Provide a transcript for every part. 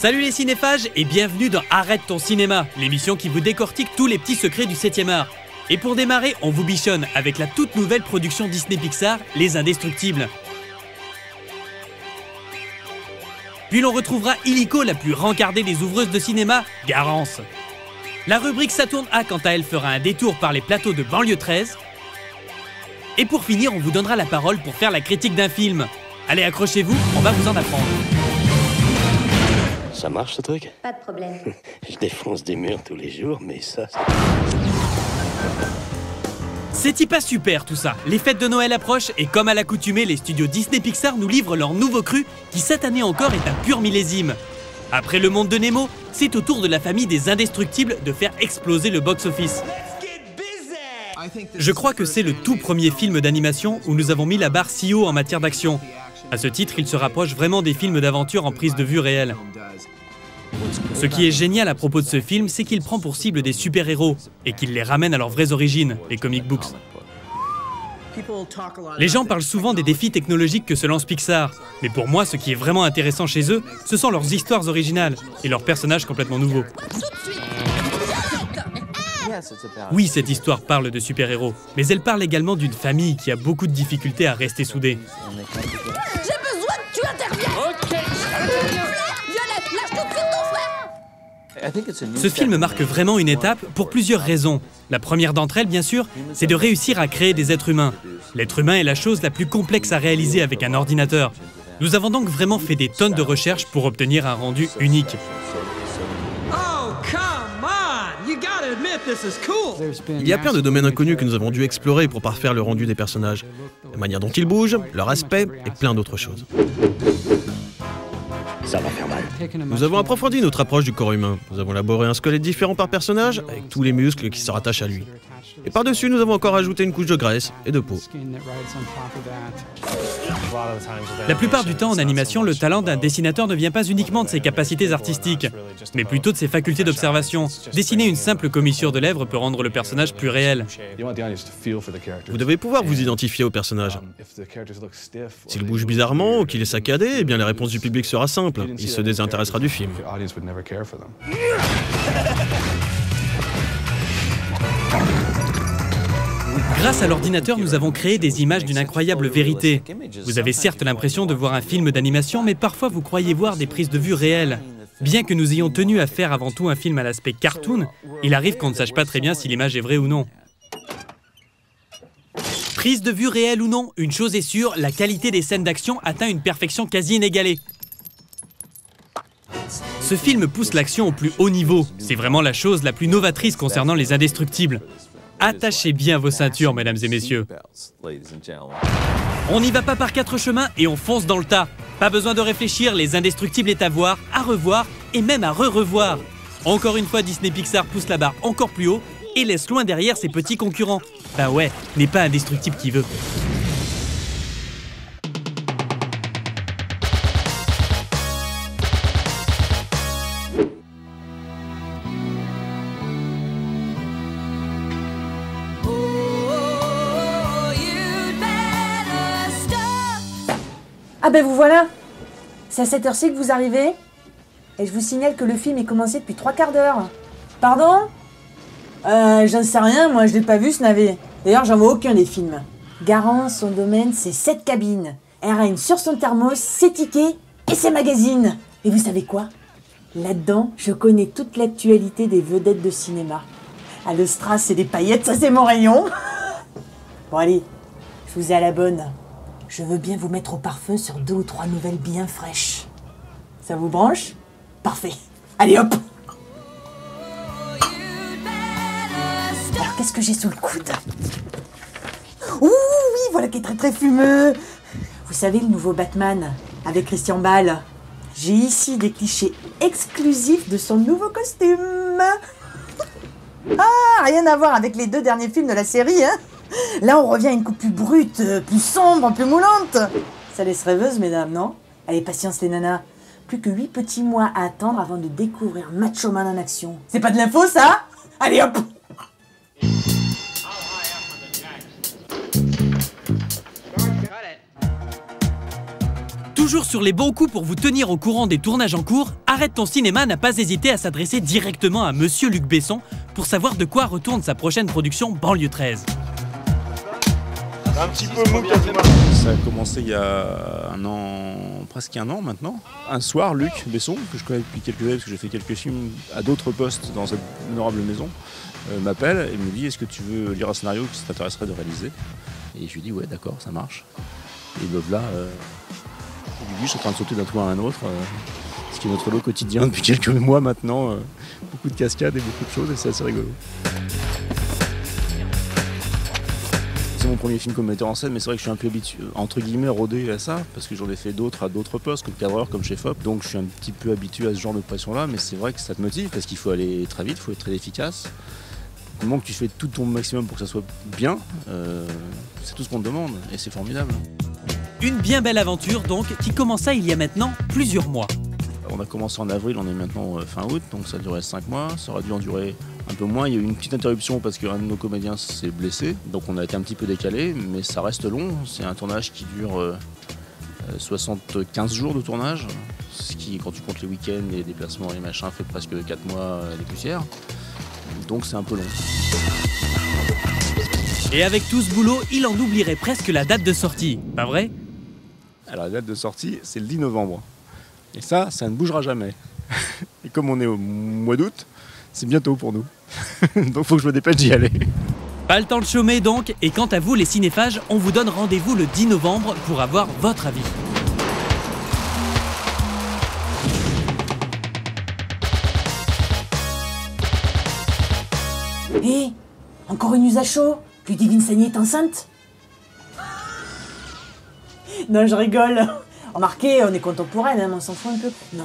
Salut les cinéphages et bienvenue dans Arrête ton cinéma, l'émission qui vous décortique tous les petits secrets du 7e art. Et pour démarrer, on vous bichonne avec la toute nouvelle production Disney Pixar, Les Indestructibles. Puis l'on retrouvera Illico, la plus rencardée des ouvreuses de cinéma, Garance. La rubrique Saturne A, quant à elle, fera un détour par les plateaux de Banlieue 13. Et pour finir, on vous donnera la parole pour faire la critique d'un film. Allez, accrochez-vous, on va vous en apprendre. Ça marche ce truc? Pas de problème. Je défonce des murs tous les jours, mais ça... C'est-y pas super tout ça. Les fêtes de Noël approchent et comme à l'accoutumée, les studios Disney Pixar nous livrent leur nouveau cru qui cette année encore est un pur millésime. Après Le Monde de Nemo, c'est au tour de la famille des Indestructibles de faire exploser le box-office. Je crois que c'est le tout premier film d'animation où nous avons mis la barre si haut en matière d'action. À ce titre, il se rapproche vraiment des films d'aventure en prise de vue réelle. Ce qui est génial à propos de ce film, c'est qu'il prend pour cible des super-héros et qu'il les ramène à leurs vraies origines, les comic books. Les gens parlent souvent des défis technologiques que se lance Pixar, mais pour moi, ce qui est vraiment intéressant chez eux, ce sont leurs histoires originales et leurs personnages complètement nouveaux. Oui, cette histoire parle de super-héros, mais elle parle également d'une famille qui a beaucoup de difficultés à rester soudée. J'ai besoin que tu interviennes. Violette, lâche tout de suite ton frère. Ce film marque vraiment une étape pour plusieurs raisons. La première d'entre elles, bien sûr, c'est de réussir à créer des êtres humains. L'être humain est la chose la plus complexe à réaliser avec un ordinateur. Nous avons donc vraiment fait des tonnes de recherches pour obtenir un rendu unique. Il y a plein de domaines inconnus que nous avons dû explorer pour parfaire le rendu des personnages. La manière dont ils bougent, leur aspect et plein d'autres choses. Ça va faire mal. Nous avons approfondi notre approche du corps humain. Nous avons élaboré un squelette différent par personnage, avec tous les muscles qui se rattachent à lui. Et par-dessus, nous avons encore ajouté une couche de graisse et de peau. La plupart du temps en animation, le talent d'un dessinateur ne vient pas uniquement de ses capacités artistiques, mais plutôt de ses facultés d'observation. Dessiner une simple commissure de lèvres peut rendre le personnage plus réel. Vous devez pouvoir vous identifier au personnage. S'il bouge bizarrement ou qu'il est saccadé, eh bien la réponse du public sera simple. Il se désintéressera du film. Grâce à l'ordinateur, nous avons créé des images d'une incroyable vérité. Vous avez certes l'impression de voir un film d'animation, mais parfois vous croyez voir des prises de vue réelles. Bien que nous ayons tenu à faire avant tout un film à l'aspect cartoon, il arrive qu'on ne sache pas très bien si l'image est vraie ou non. Prise de vue réelle ou non, une chose est sûre, la qualité des scènes d'action atteint une perfection quasi inégalée. Ce film pousse l'action au plus haut niveau. C'est vraiment la chose la plus novatrice concernant les Indestructibles. Attachez bien vos ceintures, mesdames et messieurs. On n'y va pas par quatre chemins et on fonce dans le tas. Pas besoin de réfléchir, Les Indestructibles est à voir, à revoir et même à re-revoir. Encore une fois, Disney Pixar pousse la barre encore plus haut et laisse loin derrière ses petits concurrents. Bah ouais, n'est pas indestructible qui veut. Ah ben vous voilà. C'est à cette heure-ci que vous arrivez. Et je vous signale que le film est commencé depuis 3/4 d'heure. Pardon? J'en sais rien, moi je l'ai pas vu ce navet. D'ailleurs j'en vois aucun des films. Garance, son domaine, c'est 7 cabines. Elle règne sur son thermos, ses tickets et ses magazines. Et vous savez quoi? Là-dedans, je connais toute l'actualité des vedettes de cinéma. Ah, le strass et des paillettes, ça c'est mon rayon. Bon allez, je vous ai à la bonne. Je veux bien vous mettre au parfum sur 2 ou 3 nouvelles bien fraîches. Ça vous branche? Parfait. Allez hop! Alors qu'est-ce que j'ai sous le coude? Ouh oui, voilà qui est très très fumeux. Vous savez le nouveau Batman avec Christian Bale. J'ai ici des clichés exclusifs de son nouveau costume. Ah, rien à voir avec les 2 derniers films de la série, hein? Là, on revient à une coupe plus brute, plus sombre, plus moulante. Ça laisse rêveuse, mesdames, non? Allez, patience, les nanas. Plus que 8 petits mois à attendre avant de découvrir Macho Man en action. C'est pas de l'info, ça? Allez, hop! Toujours sur les bons coups pour vous tenir au courant des tournages en cours, Arrête ton cinéma n'a pas hésité à s'adresser directement à Monsieur Luc Besson pour savoir de quoi retourne sa prochaine production Banlieue 13. Un petit peu mou. Ça a commencé il y a un an, presque un an maintenant. Un soir, Luc Besson, que je connais depuis quelques années parce que j'ai fait quelques films à d'autres postes dans cette honorable maison, m'appelle et me dit: est-ce que tu veux lire un scénario qui t'intéresserait de réaliser? Et je lui dis: ouais, d'accord, ça marche. Et me voilà, je suis en train de sauter d'un toit à un autre, ce qui est notre lot quotidien depuis quelques mois maintenant. Beaucoup de cascades et beaucoup de choses, et c'est assez rigolo. C'est mon premier film comme metteur en scène, mais c'est vrai que je suis un peu habitué, entre guillemets, rodé à ça, parce que j'en ai fait d'autres à d'autres postes, comme cadreur, comme chef-op. Donc je suis un petit peu habitué à ce genre de pression-là, mais c'est vrai que ça te motive, parce qu'il faut aller très vite, il faut être très efficace. Du moment que tu fais tout ton maximum pour que ça soit bien, c'est tout ce qu'on te demande, et c'est formidable. Une bien belle aventure donc, qui commença il y a maintenant plusieurs mois. On a commencé en avril, on est maintenant fin août, donc ça a duré 5 mois, ça aurait dû en durer un peu moins. Il y a eu une petite interruption parce qu'un de nos comédiens s'est blessé, donc on a été un petit peu décalé, mais ça reste long. C'est un tournage qui dure 75 jours de tournage, ce qui, quand tu comptes les week-ends, les déplacements et les machins, fait presque 4 mois les poussières. Donc c'est un peu long. Et avec tout ce boulot, il en oublierait presque la date de sortie, pas vrai? Alors la date de sortie, c'est le 10 novembre. Et ça ne bougera jamais. Et comme on est au mois d'août, c'est bientôt pour nous. Donc faut que je me dépêche d'y aller. Pas le temps de chômer donc, et quant à vous les cinéphages, on vous donne rendez-vous le 10 novembre pour avoir votre avis. Hé, encore une use à chaud? Ludivine Sagnier est enceinte? Non, je rigole. Remarquez, on est contemporaine, hein, mais on s'en fout un peu. Non,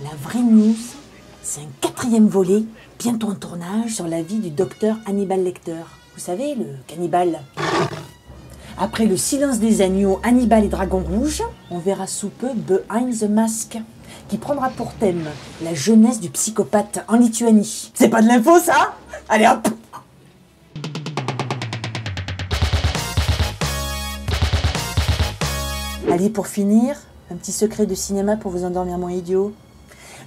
la vraie news, c'est un 4e volet, bientôt en tournage, sur la vie du docteur Hannibal Lecter. Vous savez, le cannibale. Après Le Silence des agneaux, Hannibal et Dragon Rouge, on verra sous peu Behind the Mask, qui prendra pour thème la jeunesse du psychopathe en Lituanie. C'est pas de l'info, ça? Allez hop! Allez, pour finir, un petit secret de cinéma pour vous endormir mon idiot.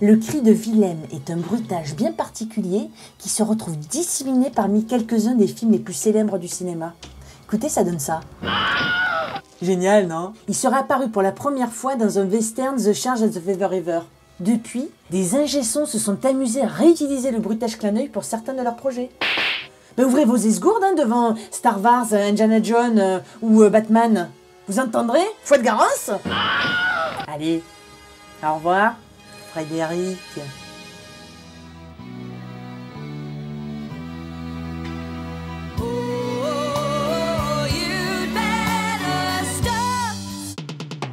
Le cri de Willem est un bruitage bien particulier qui se retrouve disséminé parmi quelques-uns des films les plus célèbres du cinéma. Écoutez, ça donne ça. Génial, non? Il sera apparu pour la première fois dans un western The Charge at the Fever River. Depuis, des ingé-sons se sont amusés à réutiliser le bruitage clin d'œil pour certains de leurs projets. Mais ouvrez vos esgourdes hein, devant Star Wars, Indiana Jones ou Batman. Vous entendrez? Foi de Garance? Allez, au revoir, Frédéric.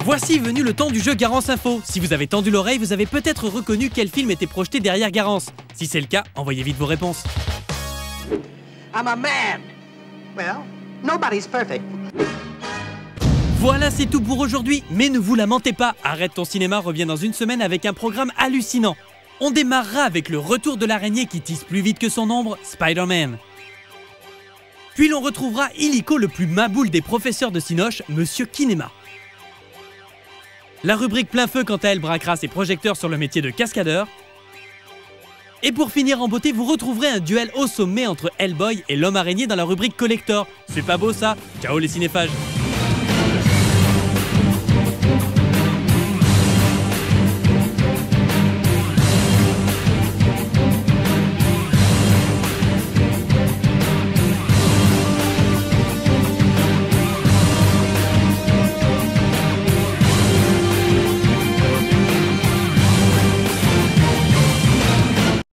Voici venu le temps du jeu Garance Info. Si vous avez tendu l'oreille, vous avez peut-être reconnu quel film était projeté derrière Garance. Si c'est le cas, envoyez vite vos réponses. I'm a man. Well, nobody's perfect. Voilà, c'est tout pour aujourd'hui, mais ne vous lamentez pas, Arrête ton cinéma revient dans une semaine avec un programme hallucinant. On démarrera avec le retour de l'araignée qui tisse plus vite que son ombre, Spider-Man. Puis l'on retrouvera illico le plus maboule des professeurs de Cinoche, Monsieur Kinema. La rubrique Plein Feu quant à elle braquera ses projecteurs sur le métier de cascadeur. Et pour finir en beauté, vous retrouverez un duel au sommet entre Hellboy et l'homme araignée dans la rubrique Collector. C'est pas beau ça? Ciao les cinéphages!